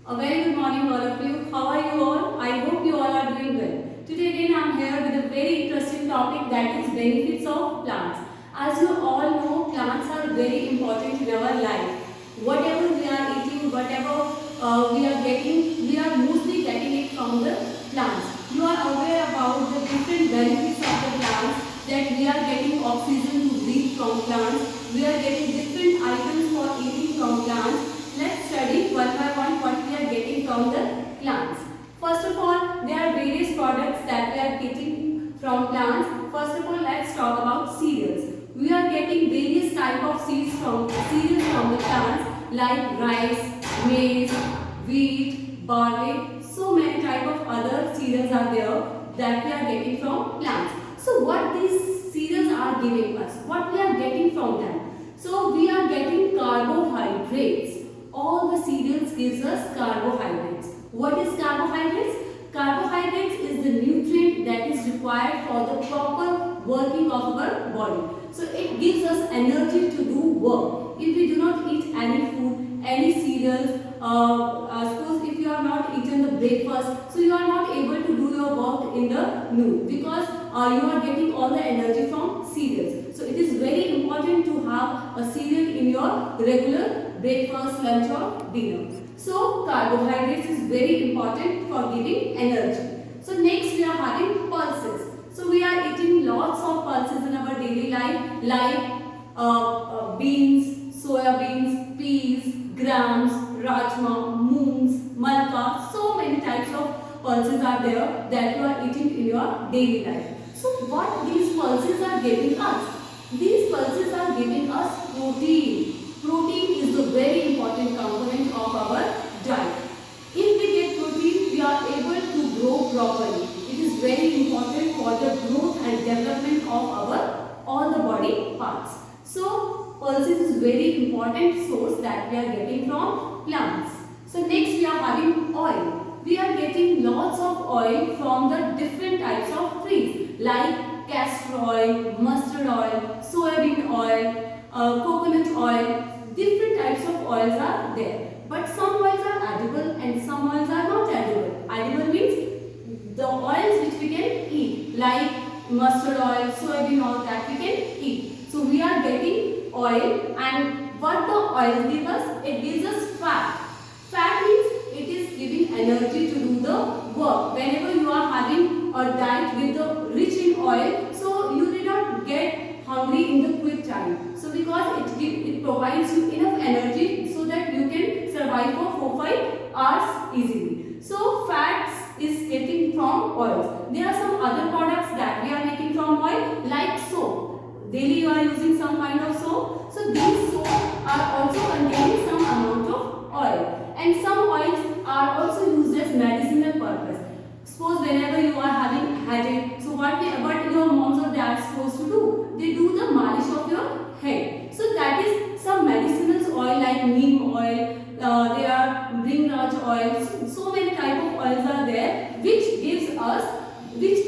A very good morning all of you. How are you all? I hope you all are doing well. Today again I am here with a very interesting topic, that is benefits of plants. As you all know, plants are very important in our life. Whatever we are eating, whatever we are getting, we are mostly getting it from the plants. You are aware about the different benefits of the plants, that we are getting oxygen to breathe from plants. We are getting different items for eating from plants. Let's study one by one what we are getting from the plants. First of all, there are various products that we are getting from plants. First of all, let's talk about cereals. We are getting various type of cereals from the plants, like rice, maize, wheat, barley. So many type of other cereals are there that we are getting from plants. So what these cereals are giving us? What we are getting from them? So we are getting carbohydrates. All the cereals gives us carbohydrates. What is carbohydrates? Carbohydrates is the nutrient that is required for the proper working of our body. So it gives us energy to do work. If we do not eat any food, any cereals, suppose if you are not eaten the breakfast, so you are not able to do your work in the noon, because you are getting all the energy from cereals. So it is very important to have a cereal in your regular breakfast, lunch or dinner. So carbohydrates is very important for giving energy. So next we are having pulses. So we are eating lots of pulses in our daily life, like beans, soya beans, peas, grams, rajma, moons, malka. So many types of pulses are there that you are eating in your daily life. So what these pulses are giving us? These pulses are giving us protein. Protein is the very important component of our diet. If we get protein, we are able to grow properly. It is very important for the growth and development of our all the body parts. So pulses is very important source that we are getting from plants. So next we are having oil. We are getting lots of oil from the different types of trees, like castor oil, mustard oil, soybean oil, coconut oil. Different types of oils are there. But some oils are edible and some oils are not edible. Edible means the oils which we can eat, like mustard oil, soybean oil, that we can eat. So we are getting oil, and what the oil gives us? It gives us fat. Fat means it is giving energy to do the work. Whenever you are having a diet with the rich in oil, so you do not get hungry in the quick time. So because it provides you enough energy so that you can survive for 4-5 hours easily. So fats is getting from oils. There are some other products that we are making from oil, like soap. Daily you are using some kind of soap. So these soap are also containing some amount of oil. And some oils are also used as medicinal purpose. Suppose whenever you are having headache, so what your moms or dads supposed to do? They do the malish of your head. So that is some medicinal oil, like neem oil, there are bringraj oil. So many type of oils are there which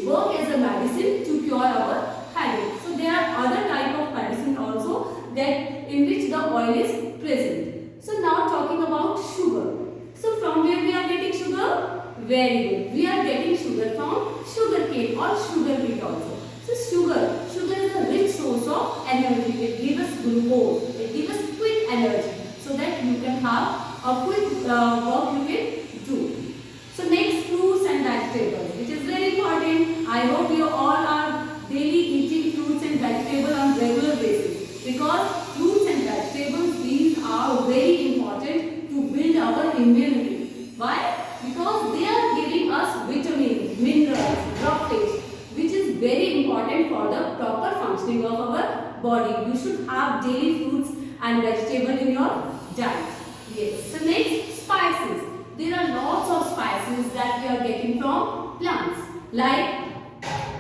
work as a medicine to cure our headache. So there are other type of medicine also that in which the oil is present. So now talking about sugar. So from where we are getting sugar? Very good. We are getting sugar from sugar cane or sugar beet also. So sugar is a rich source of energy. It gives us glucose. It gives us quick energy so that you can have a quick work you can do. So next, fruits and vegetables, which is very important. I hope you all are daily eating fruits and vegetables on regular basis, because fruits and vegetables, these are very important to build our immunity. Why? Because they are giving us vitamins, minerals, rockage, which is very important for the proper functioning of our body. You should have daily fruits and vegetables in your diet. Yes. So next, spices. There are lots of spices that we are getting from plants, like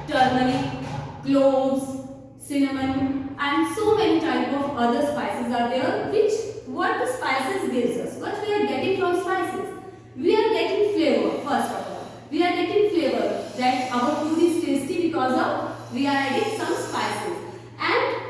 turmeric, cloves, cinnamon, and so many type of other spices are there, which what the spices gives us. What we are getting from spices? We are getting flavor. First of all, we are getting flavor, that our food is tasty because of we are adding some spices, and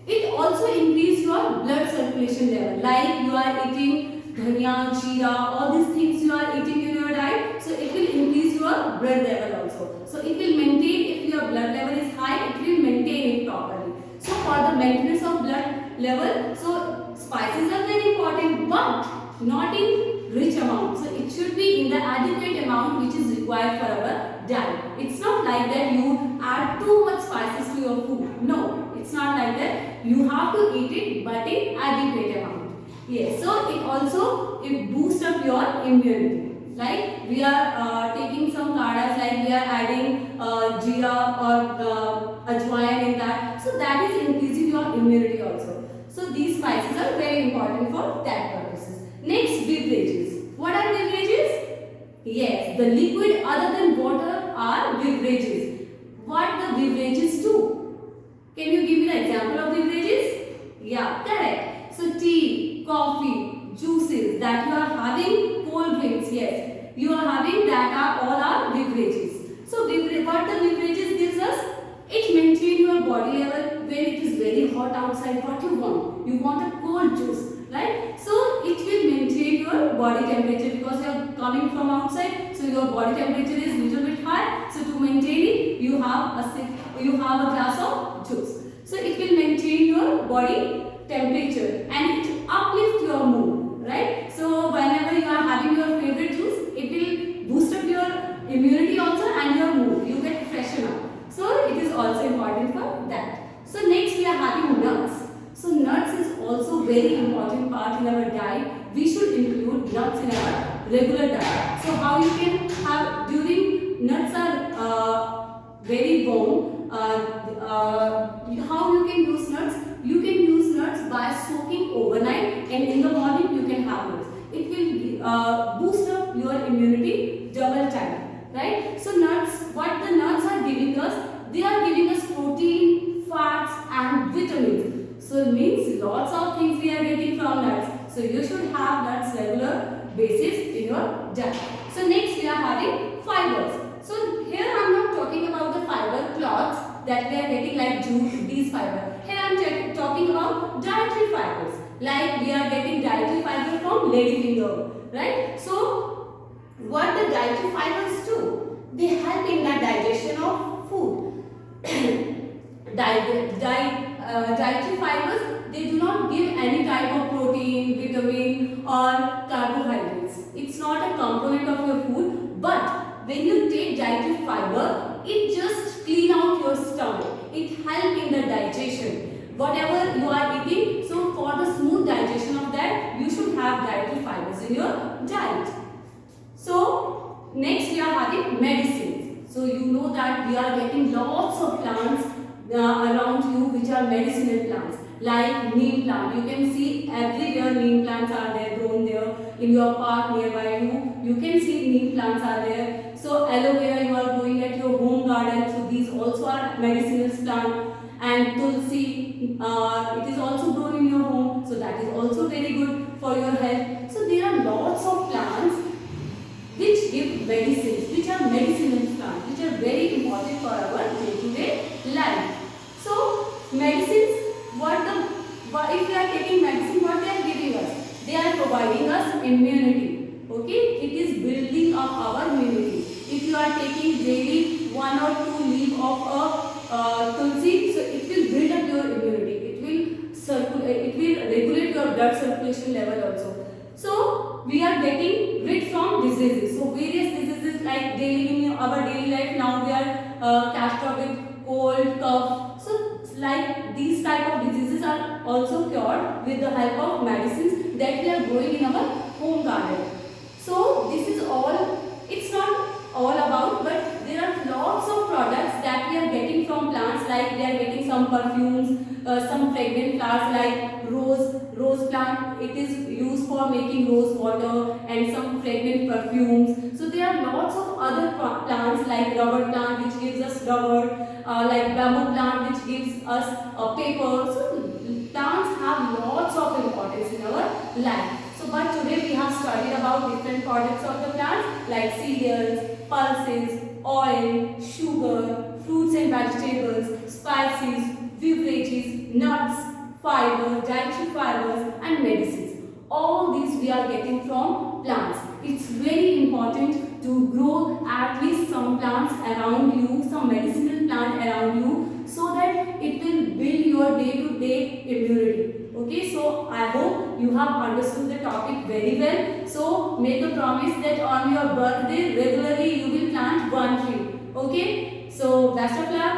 it also increase your blood circulation level, like you are eating dhania, jeera, all these things you are eating in your diet, so it will increase your blood level also. So it will maintain, if your blood level is high, it will maintain it properly. So for the maintenance of blood level, so spices are very important, but not in rich amount. So it should be in the adequate amount which is required for our diet. It's not like that you add too much spices to your food. No, it's not like that. You have to eat it, but in adequate amount. Yes, so it boosts up your immunity. Like we are taking some kadhas, like we are adding jeera or ajwain in that. So that is increasing your immunity also. So these spices are very important for that purposes. Next, beverages. What are beverages? Yes, the liquid other than water are beverages. What the beverages do? Can you give me the example of beverages? Yeah, correct. So tea, coffee, juices that you are having, cold drinks, yes, you are having, that are all are beverages. So what the beverages gives us? It maintains your body level when it is very hot outside. What you want? You want a cold juice, right? So it will maintain your body temperature because you are coming from outside. So your body temperature is little bit high. So to maintain it, you have a glass of juice. So it will maintain your body temperature and it uplifts your mood, right? So whenever you are having your favorite juice, it will boost up your immunity also and your mood. You get freshen up. So it is also important for that. So next we are having nuts. So nuts is also very important part in our diet. We should include nuts in our regular diet. So how you can have during nuts are very warm. How you can use nuts? You can use nuts by soaking overnight, and in the morning you can have nuts. It will boost up your immunity double time, right? So nuts, what the nuts are giving us? They are giving us protein, fats and vitamins. So it means lots of things we are getting from nuts. So you should have nuts regular basis in your diet. So next we are having fibers. So here I am not talking about the fiber cloths that we are getting like jute, these fiber. Here I am talking about dietary fibers. Like we are getting dietary fiber from ladyfinger, right? So what the dietary fibers do? They help in the digestion of food. Dietary fibers, they do not give any type of protein, vitamin or carbohydrates. It's not a component of your food, but when you take dietary fiber, it just clean out your stomach. It helps in the digestion. Whatever you are eating, so for the smooth digestion of that, you should have dietary fibers in your diet. So next we are having medicines. So you know that we are getting lots of plants around you which are medicinal plants, like neem plant. You can see everywhere neem plants are there, grown there in your park nearby you. You can see neem plants are there. So aloe vera you are growing at your home garden. So these also are medicinal plant. And tulsi, it is also grown in your home. So that is also very good for your health. So there are lots of plants which give medicines, which are medicinal plants, which are very important for our day-to-day life. So medicines, if we are taking medicine, what they are giving us? They are providing us immunity. Okay, it is building up our immunity. If you are taking daily 1 or 2 leaves of a tulsi, so it will build up your immunity. It will circulate. It will regulate your blood circulation level also. So we are getting rid from diseases. So various diseases like daily in our daily life now we are catched up with cold, cough. So like these type of diseases are also cured with the help of medicines that we are growing in our home garden. So this is all. It's not all about, but there are lots of products that we are getting from plants. Like we are getting some perfumes, some fragrant flowers like rose plant. It is used for making rose water and some fragrant perfumes. So there are lots of other plants like rubber plant which gives us rubber, like bamboo plant which gives us paper. So plants have lots of importance in our life. So but today we have studied about different products of the plants like cereals, pulses, oil, sugar, fruits and vegetables, spices, beverages, nuts, fibers, dietary fibers and medicines. All these we are getting from plants. It's very important to grow at least some plants around you, some medicinal plant around you, so that it will build your day-to-day immunity. Okay, so I hope you have understood the topic very well. So make a promise that on your birthday regularly you will plant one tree. Okay, so best of luck.